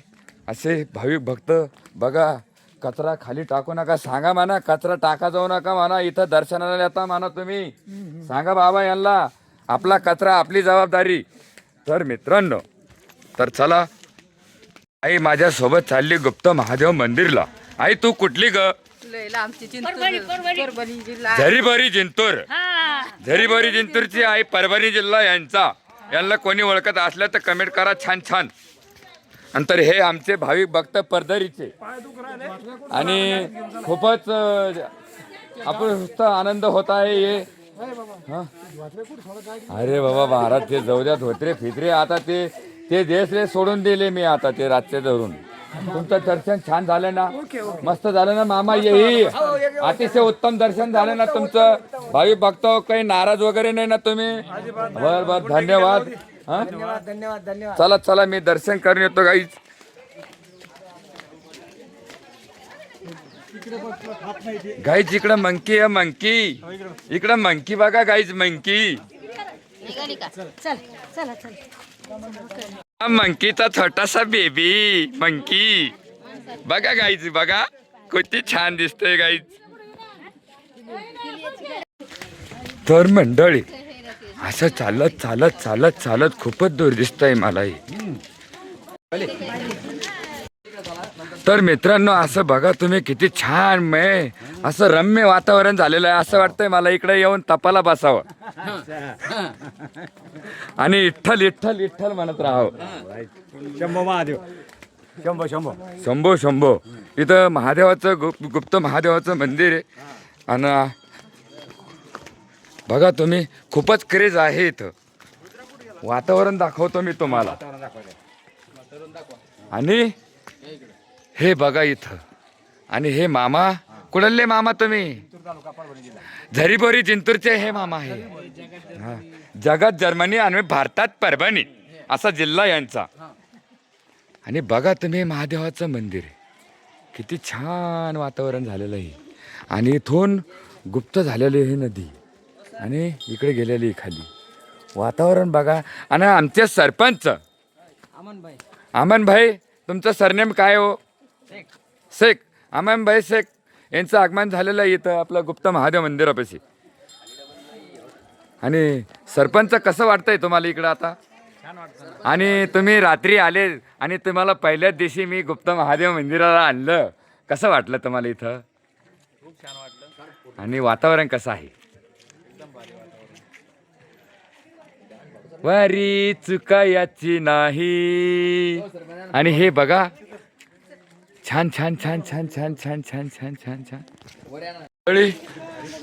A: असे भाविक भक्त बघा कचरा खाली टाकू नका. सांगा म्हणा कचरा टाका जाऊ नका म्हणा. इथं दर्शनाला येता म्हणा तुम्ही. सांगा बाबा यांना आपला कचरा आपली जबाबदारी. तर मित्रांनो तर चला. आई माझ्यासोबत चालली गुप्त महादेव मंदिरला. आई तू कुठली ग? झरीबरी जिंतूरची आई. परभणी जिल्हा यांना कोणी ओळखत असलं तर कमेंट करा छान. नंतर हे आमचे भाविक भक्त परदरीचे. आणि खूपच आपण नुसतं आनंद होत आहे. हे अरे बाबा महाराज ते जाऊ द्या धोत्रे फित्रे. आता ते देश सोडून दिले मी आता ते रातचे धरून. तुमचं दर्शन छान झालं ना? मस्त झालं ना मामा? यही अतिशय उत्तम दर्शन झालं ना तुमचं? भाविक भक्त काही नाराज वगैरे नाही ना तुम्ही? बर धन्यवाद. धन्यवाद. चला मी दर्शन करून येतो गाईज. गाईज इकडं मंकी आहे. मंकी इकडं मंकी बघा गाईज. मंकी मंकीचा छोटासा बेबी मंकी बघा गाईज. बघा किती छान दिसतोय गाईज. तर मंडळी असं चालत चालत चालत चालत खूपच दूर दिसतंय मलाही. तर मित्रांनो असं बघा तुम्ही किती छान असं रम्य वातावरण झालेलं आहे. असं वाटतंय मला इकडे येऊन तपाला बसावं आणि विठ्ठल विठ्ठल विठ्ठल म्हणत राहावं.
I: शंभो महादेव, शंभो शंभो.
A: शंभो शंभो. इथं महादेवाचं गुप्त महादेवाचं मंदिर आहे आणि बघा तुम्ही खूपच क्रेज आहे इथं. वातावरण दाखवतो मी तुम्हाला. आणि हे बघा इथं. आणि हे मामा कुठले मामा तुम्ही? झरीपोरी जिंतूरचे हे मामा आहे. हा. जगात जर्मनी आणि भारतात परभणी असा जिल्हा यांचा. आणि बघा तुम्ही महादेवाचं मंदिर आहे. किती छान वातावरण झालेलं आहे. आणि इथून गुप्त झालेली ही नदी आणि इकडे गेलेली खाली वातावरण बघा. आणि आमचे सरपंच अमनभाई, तुमचं सरनेम काय हो? शेख. अमनभाई शेख यांचं आगमन झालेलं आहे इथं आपलं गुप्त महादेव मंदिरापाशी. आणि सरपंच कसं वाटतंय तुम्हाला इकडं आता? आणि तुम्ही रात्री आले आणि तुम्हाला पहिल्याच दिवशी मी गुप्त महादेव मंदिराला आणलं, कसं वाटलं तुम्हाला इथं? खूप छान वाटलं. आणि वातावरण कसं आहे? वारी चुकायाची नाही. आणि हे बघा छान छान छान छान छान छान छान छान छान छान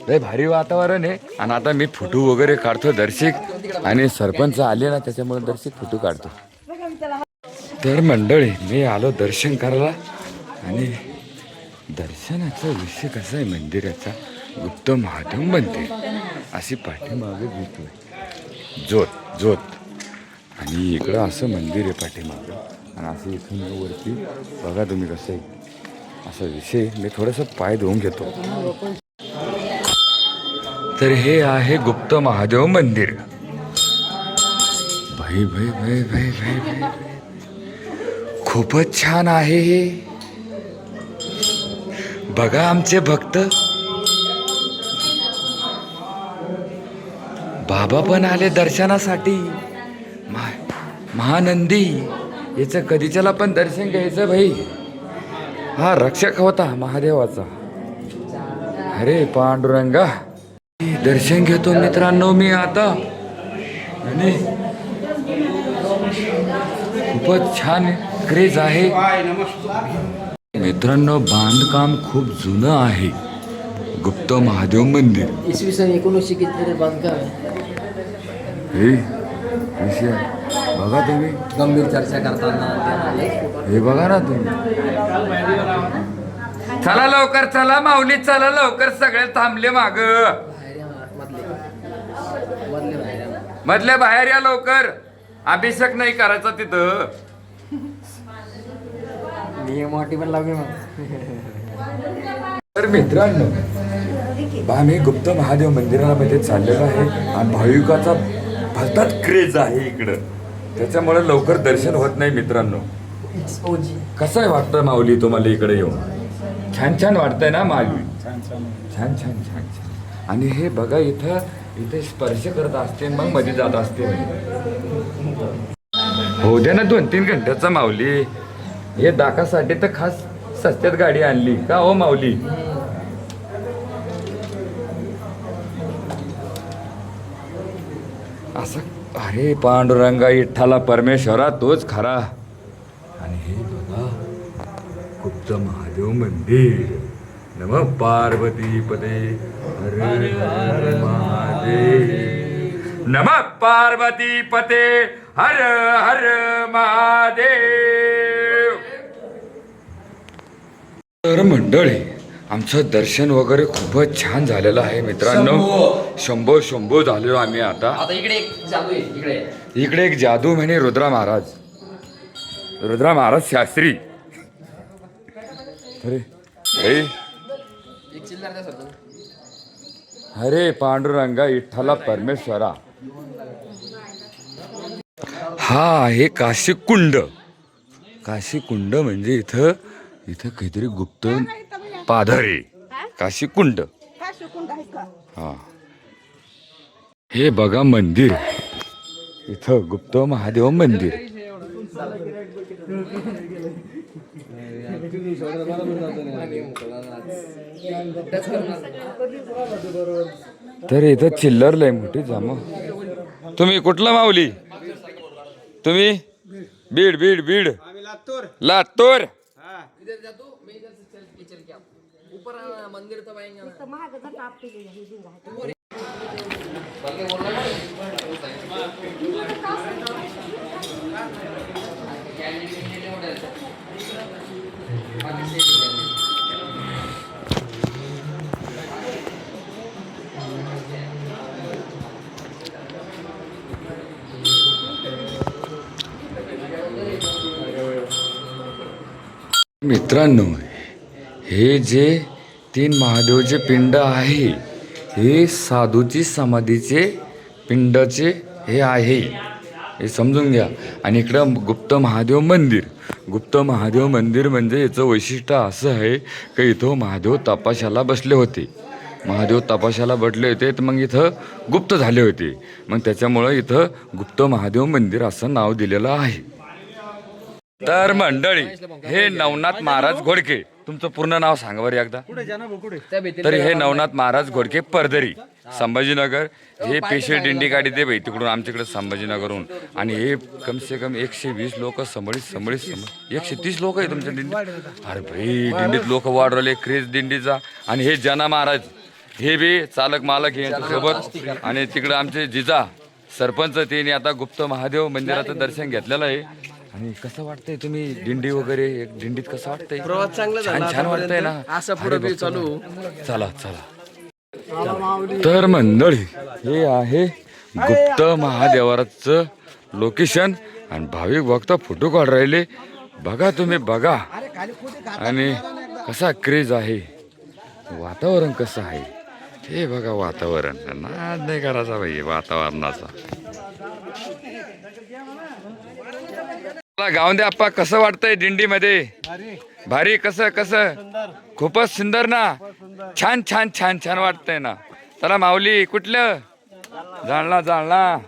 A: लय भारी वातावरण आहे. आणि आता मी फोटो वगैरे काढतो दर्शिक. आणि सरपंच आले ना त्याच्यामुळे दर्शिक फोटो काढतो. तर मंडळी मी आलो दर्शन करायला. आणि दर्शनाचा विषय कसा आहे मंदिराचा, गुप्त महादेव मंदिर अशी पाठीमागे घेतोय ज्योत ज्योत. आणि इकडं असं मंदिर आहे पाठीमागं. आणि असं इथून वरती बघा तुम्ही कसं आहे असा विषय. मी थोडंसं पाय धुवून घेतो. तर हे आहे गुप्त महादेव मंदिर. भाई भाई भाई भाई भाई भाई खूपच छान आहे हे. बघा आमचे भक्त बाबा पण आले दर्शनासाठी. महानंदी याचं कधीच्याला पण दर्शन घ्यायचं भाई. हा रक्षक होता महादेवाचा. अरे पांडुरंगा, दर्शन घेतो मित्रांनो मी आता. आणि खूपच छान क्रेज आहे मित्रांनो. बांधकाम खूप जुनं आहे गुप्त महादेव मंदिर.
G: इसवी सन 1900 किती बांधकाम आहे.
A: हे विषय बघा तुम्ही.
G: गंभीर चर्चा करताना
A: हे बघा ना तुम्ही. चला लवकर चला माऊली, चला लवकर. सगळे थांबले माग. मधले बाहेर या लवकर. अभिषेक नाही करायचा तिथं.
G: नियम पण लागले मग.
A: तर मित्रांनो आम्ही गुप्त महादेव मंदिरामध्ये चाललेलो आहे. आणि भाविकाचा भलताच क्रेज आहे इकडं. त्याच्यामुळे लवकर दर्शन होत नाही मित्रांनो. कसं आहे वाटतं माऊली तुम्हाला इकडे येऊन? छान छान वाटतंय ना माऊली? छान छान छान छान. आणि हे बघा इथं इथे स्पर्श करत असते मग मध्ये जात असते. हो द्या ना 2-3 घंट्याचा माऊली. हे दाखासाठी तर खास सस्त्यात गाडी आणली का हो माऊली? असं. अरे पांडुरंगा विठ्ठला परमेश्वरा तोच खरा. आणि हे बघा गुप्त महादेव मंदिर. नमः पार्वती पदे हर हर महादेव. नमः पार्वती पते हर हर महादेव. तर मंडळी आमचं दर्शन वगैरे खूपच छान झालेलं आहे मित्रांनो. शंभो शंभो झालेलो आम्ही आता.
G: आता इकडे एक जादू आहे.
A: इकडे एक जादू म्हणे रुद्रा महाराज शास्त्री. अरे हे
G: एक चिल्लर द्या सर.
A: अरे पांडुरंगा विठ्ठला परमेश्वरा. हा आहे काशी कुंड. काशी कुंड म्हणजे इथं काहीतरी गुप्त पाधरे. काशी कुंड. हा हे बघा मंदिर, इथं गुप्त महादेव मंदिर. तर इथं चिल्लर लय मोठी जमा. तुम्ही कुठला माऊली? तुम्ही बीड बीड बीड लातूर.
G: इधर जा तू, मैं इधर से चल के आप ऊपर मंदिर तो आएंगे ना.
A: मित्रांनो, हे जे 3 महादेवचे पिंड आहे, हे साधूची समाधीचे पिंडाचे हे आहे, हे समजून घ्या. आणि इकडं गुप्त महादेव मंदिर. गुप्त महादेव मंदिर म्हणजे याचं वैशिष्ट्य असं आहे की इथं महादेव तपाशाला बसले होते. महादेव तपाशाला बसले होते तर मग इथं गुप्त झाले होते. मग त्याच्यामुळं इथं गुप्त महादेव मंदिर असं नाव दिलेलं आहे. तर मंडळी, हे नवनाथ महाराज घोडके. तुमचं पूर्ण नाव सांगा बरं एकदा. तर हे नवनाथ महाराज घोडके परदरी, संभाजीनगर. हे पेशे दिंडी काढी ते बाई तिकडून आमच्याकडे संभाजीनगरहून. आणि हे कम से कम 120 लोक संभळीत 130 लोक आहे तुमच्या दिंडीत. अरे भाई, दिंडीत लोक वाढवले, क्रेज दिंडीचा. आणि हे जना महाराज, हे बी चालक मालक हे यांच्यासोबत. आणि तिकडं आमचे जिजा सरपंच, त्यांनी आता गुप्त महादेव मंदिराचं दर्शन घेतलेलं आहे. आणि कसं वाटतंय तुम्ही दिंडी वगैरे, दिंडीत कसं वाटतंय? छान छान वाटतंय ना. असं पुढे चालू. चला चला. तर मंडळी, हे आहे गुप्त महादेवाचं लोकेशन. आणि भाविक भक्त फोटो काढ राहिले. बघा तुम्ही, बघा. आणि कसा क्रेज आहे, वातावरण कसं आहे हे बघा. वातावरण नाद नाही करायचा भाई वातावरणाचा. गाऊन दे आप्पा, कसं वाटतंय दिंडीमध्ये? भारी. कसं कसं? खूपच सुंदर ना. छान छान छान छान वाटतंय ना. चला माऊली, कुठलं? जालना. जालना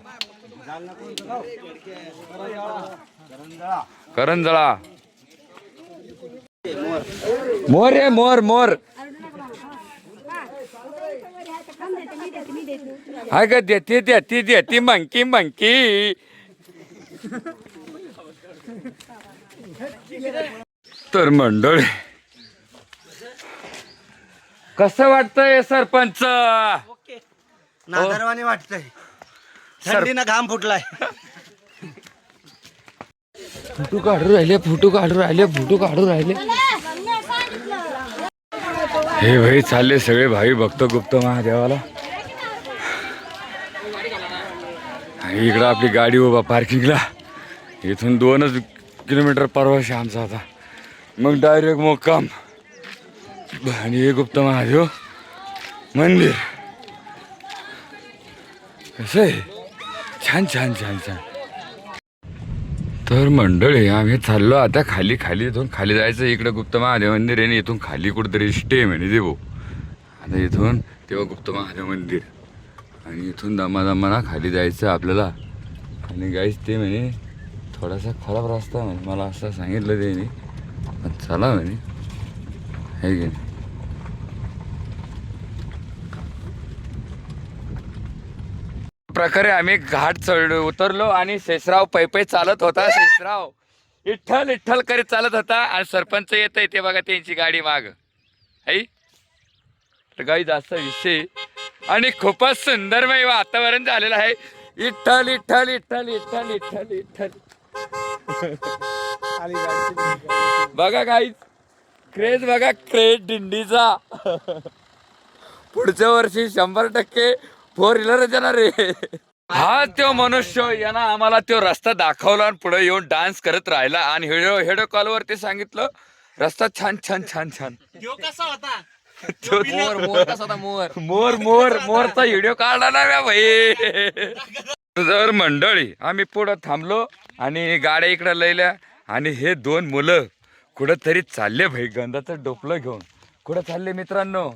A: करंजळा. मोर रे मोर. मोर हाय का? देते मंकी. तर मंडळी, कसं वाटतंय सरपंच?
C: नादरवाने वाटतंय. थंडीनं घाम फुटलाय.
A: फोटो काढू राहिले. हे भाई चालले सगळे भाई भक्त गुप्त महादेवाला. आणि इकडं आपली गाडी उभा पार्किंगला. इथून 2 किलोमीटर परवाश आमचा आता. मग डायरेक्ट मुक्काम. आणि हे गुप्त महादेव मंदिर कसं आहे, छान छान छान छान. तर मंडळी, आम्ही चाललो आता खाली. इथून खाली जायचं. इकडं गुप्त महादेव मंदिर आहे. इथून खाली कुठेतरी स्टे म्हणे देवो. आता इथून तेव्हा गुप्त महादेव मंदिर. आणि इथून दमादमाना खाली जायचं आपल्याला. आणि गाईस ते म्हणे थोडासा खराब रस्ता म्हणे, मला असं सांगितलं त्याने. चला म्हणे, आहे की नाही. प्रकारे आम्ही घाट उतरलो. आणि शेषराव पै चालत होता. शेषराव इठ्ठल करीत चालत होता. आणि सरपंच येत आहे ते बघा, त्यांची गाडी माग आहे. तर गाई जास्त विषय. आणि खूपच सुंदरमय वातावरण झालेलं आहे. इठ्ठल. बघा गाईज, क्रेज बघा, क्रेज दिंडीचा. पुढच्या वर्षी 100% 4 व्हीलर येणार रे. हा तो मनुष्य यानं आम्हाला तो रस्ता दाखवला आणि पुढे येऊन डान्स करत राहिला. आणि व्हिडिओ कॉलवरती सांगितलं रस्ता छान छान छान छान. मोरचा व्हिडिओ काढला ना भाई. तर मंडळी, आम्ही पुढं थांबलो आणि गाड्या इकडे लयल्या. आणि हे 2 मुलं कुठंतरी चालले भाई, गंधाचं डोपलं घेऊन. कुठं चालले मित्रांनो?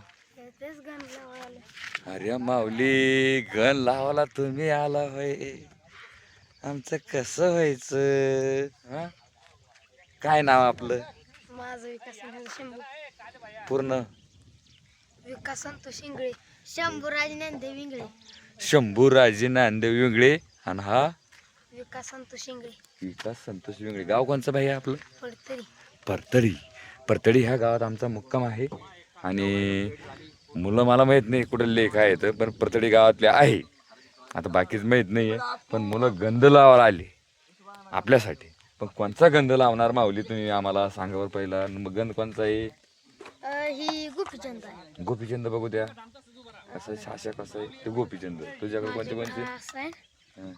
A: अरे माऊली गण लावायला तुम्ही आला होय. आमचं कसं व्हायचं हा? काय नाव आपलं
E: माझं विकास शंभू
A: पूर्ण?
E: विकास संतोष इंगळे शंभूराज नंदे विंगळे
A: शंभूराजे नांदेव विंगळे. आणि हा
E: विकास संतोष इंगळे
A: विकास संतोष विंगळे. गाव कोणचं भाई आपलं?
E: पडतरी
A: परतडी. परतडी ह्या गावात आमचा मुक्काम आहे. आणि मुलं मला माहीत नाही कुठे लेख आहेत, पण परतडी गावातले आहे. आता बाकीच माहीत नाही आहे, पण मुलं गंध लावायला आले आपल्यासाठी. पण कोणचा गंध लावणार माऊली तुम्ही आम्हाला सांगावर पहिला. मग गंध कोणचा आहे?
E: ही गोपीचंद आहे.
A: गोपीचंद बघू द्या कसं आहे, शासक कसं आहे ते गोपीचंद. तुझ्याकडे कोणते कोणते?
E: असं आहे.
A: हं.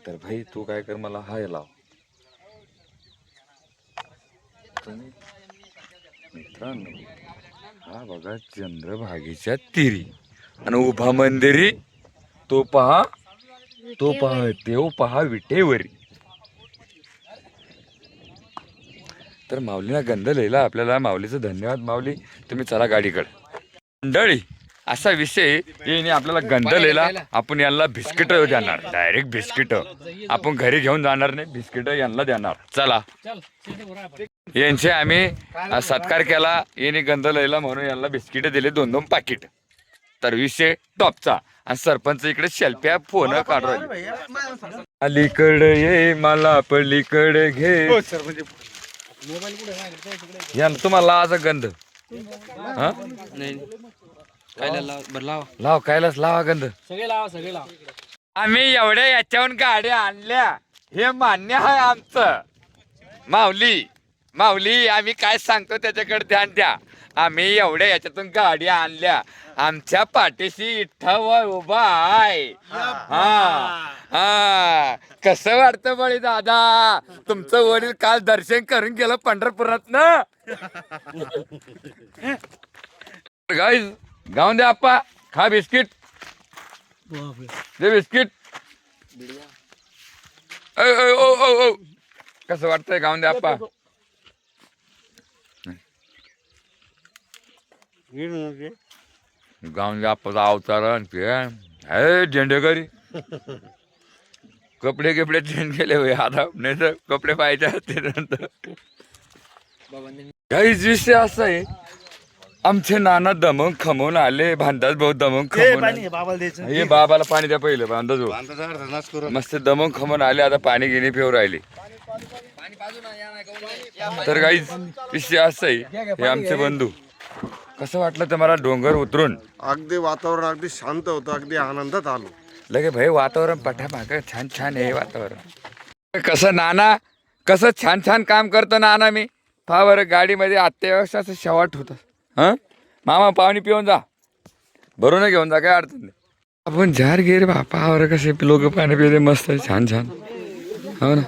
A: तर भाई तू काय कर, मला हाय लाव. तुम्ही मित्रांनो हा बघा चंद्रभागेच्या तिरी आणि उभा मंदिरी तो पहा देव पहा विटेवरी. तर माऊलीला गंध लिहिला आपल्याला. माऊलीचं धन्यवाद माऊली. तुम्ही चला गाडीकडे. मंडळी असा विषय याने आपल्याला गंध लिहिला. आपण यांना बिस्किट देणार, डायरेक्ट बिस्किट. आपण घरी घेऊन जाणार नाही, बिस्किट यांना देणार. चला यांचे आम्ही सत्कार केला. याने गंध लिहिला म्हणून यांना बिस्किट दिले 2-2 पाकिट. तर विषय टॉपचा. आणि सरपंच इकडे शेल्फ्या फोन काढून अलीकडे ये मला पलीकडे घे. यांना तुम्हाला आज गंध हा लाव कायलाच लावा गंध. आम्ही एवढ्या याच्याहून गाड्या आणल्या हे मान्य आहे आमचं. माऊली आम्ही काय सांगतो त्याच्याकडे ध्यान द्या. आम्ही एवढ्या याच्यातून गाड्या आणल्या. आमच्या पाठीशी इठ्ठा उभा आहे. हा कसं वाटतं बळी दादा? तुमचं वडील काल दर्शन करून गेलं पंढरपुरात ना. गाईज गाऊन द्या आप्पा. खा बिस्किट दे बिस्किट. ओ कसं वाटतंय? गाऊन द्या आप्पा. गाऊन द्या आप्पाचा अवतार. झेंडेकरी कपडे चेंज केले होय आता, नाही तर कपडे पाहिजे असते नंतर. काहीच विषय असा आहे. आमचे नाना दमून खमून आले. भांडाच भाऊ दमून खमून हे बाबाला पाणी द्या पहिलं. भांडाच मस्त दमून खमून आले. आता पाणी घेणे पिऊ राहिले. तर काहीच विषय असा आहे. हे आमचे बंधू. कसं वाटलं तुम्हाला डोंगर उतरून?
B: अगदी वातावरण अगदी शांत होतं. अगदी आनंदात आलो.
A: लगे भाई वातावरण पठामाग छान आहे वातावरण. कसं नाना कसं छान काम करतो नाना. मी पहा बरं गाडीमध्ये अत्यावश्यक शेवाट होतं. हां मामा पाणी पिऊन जा, भरून घेऊन जा, काय अडचण नाही. आपण जार गे रे पहा बरं कसे लोक पाणी पिले मस्त छान. हो ना,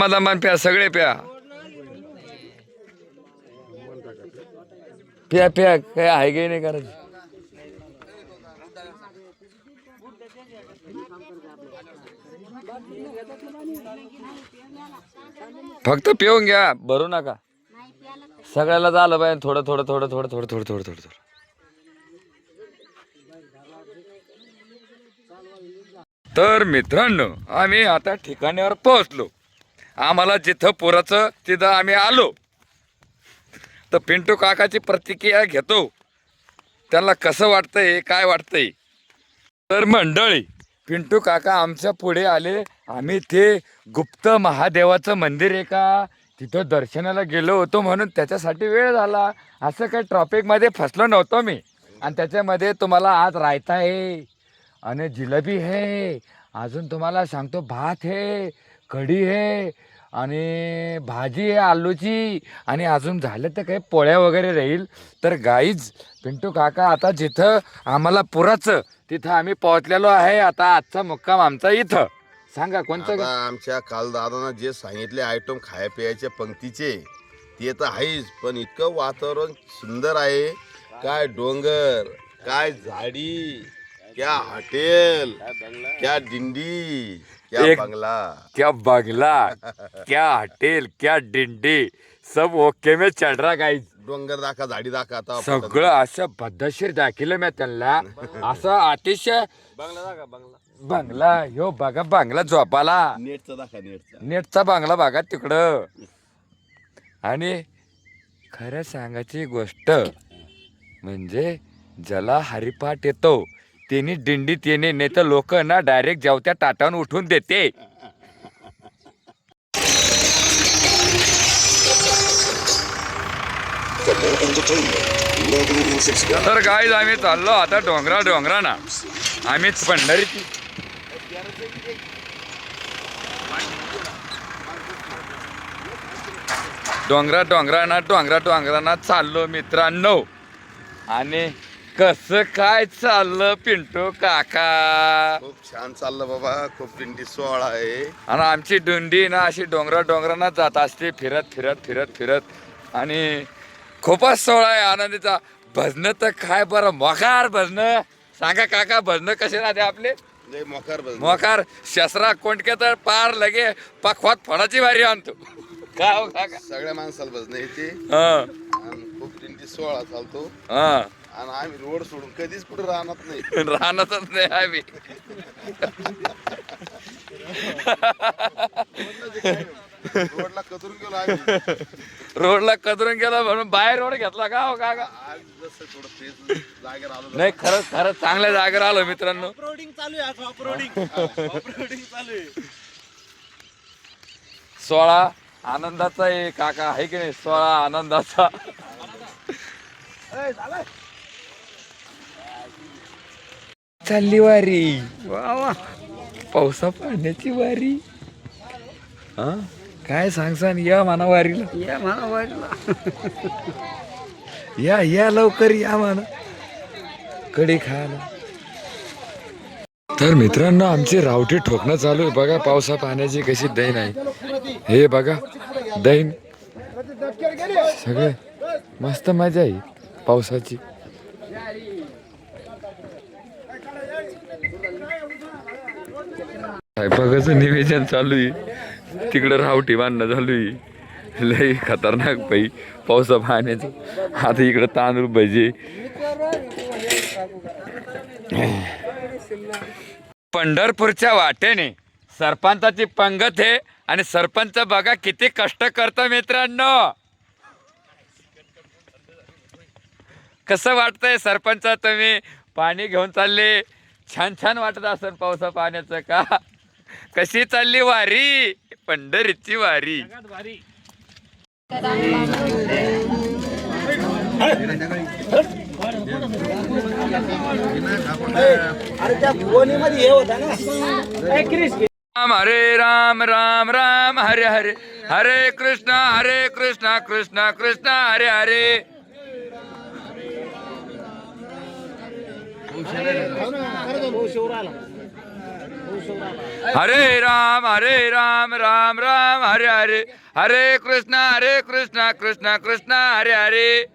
A: दमान प्या, सगळे प्या काय आहे काही नाही करायचं. फक्त पिऊन घ्या, भरू नका. सगळ्याला झालं पाहिजे थोडं. तर मित्रांनो आम्ही आता ठिकाणावर पोहोचलो. आम्हाला जिथं पुराचं तिथं आम्ही आलो. तर पिंटू काकाची प्रतिक्रिया घेतो. त्यांना कसं वाटतंय, काय वाटतंय. तर मंडळी पिंटू काका आमच्या पुढे आले. आम्ही ते गुप्त महादेवाचं मंदिर आहे का तिथं दर्शनाला गेलो होतो, म्हणून त्याच्यासाठी वेळ झाला. असं काही ट्रॉफिकमध्ये फसलो नव्हतो मी. आणि त्याच्यामध्ये तुम्हाला आज रायता आहे आणि जिलेबी आहे. अजून तुम्हाला सांगतो भात आहे, कढी आहे आणि भाजी आहे आलूची. आणि अजून झालं तर काही पोळ्या वगैरे राहील. तर गाईज पिंटू काका आता जिथं आम्हाला पुराचं तिथं आम्ही पोहोचलेलो आहे. आता आजचा मुक्काम आमचा इथं. सांगा कोणतं
B: आता आमच्या कालदादांना जे सांगितले आयटम खाया पियाच्या पंक्तीचे ते तर आहेच, पण इतकं वातावरण सुंदर आहे. काय डोंगर, काय झाडी, क्या हॉटेल, क्या दिंडी, क्या
A: एक-
B: बंगला.
A: क्या बंगला, क्या हॉटेल, क्या डिंडी, सब ओके में चढ रहा गाईज.
B: डोंगर दाखा झाडी दाखा आता
A: सगळं असं पद्धतशीर दाखिलं मी त्यांना असं अतिशय बंगला ह्यो बघा बंगला झोपाला
B: नेटचा दाखा नेटचा
A: नेटचा बंगला बघा तिकडं. आणि खरं सांगायची गोष्ट म्हणजे ज्याला हरिपाठ येतो त्यांनी दिंडीत येणे नाही तर लोक ना डायरेक्ट जेवत्या ताटावून उठून देते. तर गाईज आम्ही चाललो आता डोंगराना आम्ही पंढरीची डोंगराना चाललो मित्रांनो. आणि कसं काय चाललं पिंटू काका.
B: खूप छान चाललं बाबा. खूप दिंडी सोहळा आहे.
A: आणि आमची दिंडी ना अशी डोंगराना जात असते फिरत आणि खूपच सोहळा आहे आनंदीचा. भजन तर काय बरं मोकार भजन. सांगा काका भजन कसे राहते आपले.
B: लय मोकार भजन.
A: मोकार शस्त्रा कोंडके तर पार लगे पखवात फळाची वारी आणतो. काय हो काका.
B: सगळ्या माणसाला भजन येते
A: हा
B: आणि खूप दिंडी सोहळा चालतो.
A: हा
B: आणि आम्ही रोड सोडून कधीच कुठे राहणार नाही.
A: राहणारच नाही आम्ही.
B: रोडला कचरून गेलो आम्ही.
A: रोडला कदरून गेला म्हणून बाहेर रोड घेतला का हो काका.
B: आज जसं थोडं तेच जागेवर आलो.
A: नाही खरंच चांगल्या जागेवर आलो मित्रांनो. सोळा आनंदाचा आहे काका आहे की नाही. सोळा आनंदाचा. चालली वारी वा वा. पावसा पाण्याची वारी. हा काय सांगसान. या म्हणा वारीला. या म्हणा वारीला. या लवकर या म्हणा कडी खायला. तर मित्रांनो आमची रावटी ठोकणं चालू आहे बघा. पावसा पाण्याची कशी दैन आहे. हे बघा दैन सगळे मस्त मजा आहे पावसाची. स्वयंपाकाचं निवेदन चालू आहे. तिकडं रावटी बांधणं चालू आहे. लई खतरनाक बाई पावसा पाण्याचं. आता इकडं तांदूळ भजे. पंढरपूरच्या वाटेने सरपंचाची पंगत आहे. आणि सरपंच बघा किती कष्ट करतो मित्रांनो. कसं वाटतंय सरपंच तुम्ही पाणी घेऊन चालले. छान वाटत असेल पावसा पाण्याचं का. कशी चालली वारी पंढरीची वारी. राम हरे राम राम राम हरे हरे. हरे कृष्णा कृष्णा कृष्णा हरे हरे. हरे राम राम राम हरे हरे. हरे कृष्णा कृष्णा कृष्णा हरे हरे.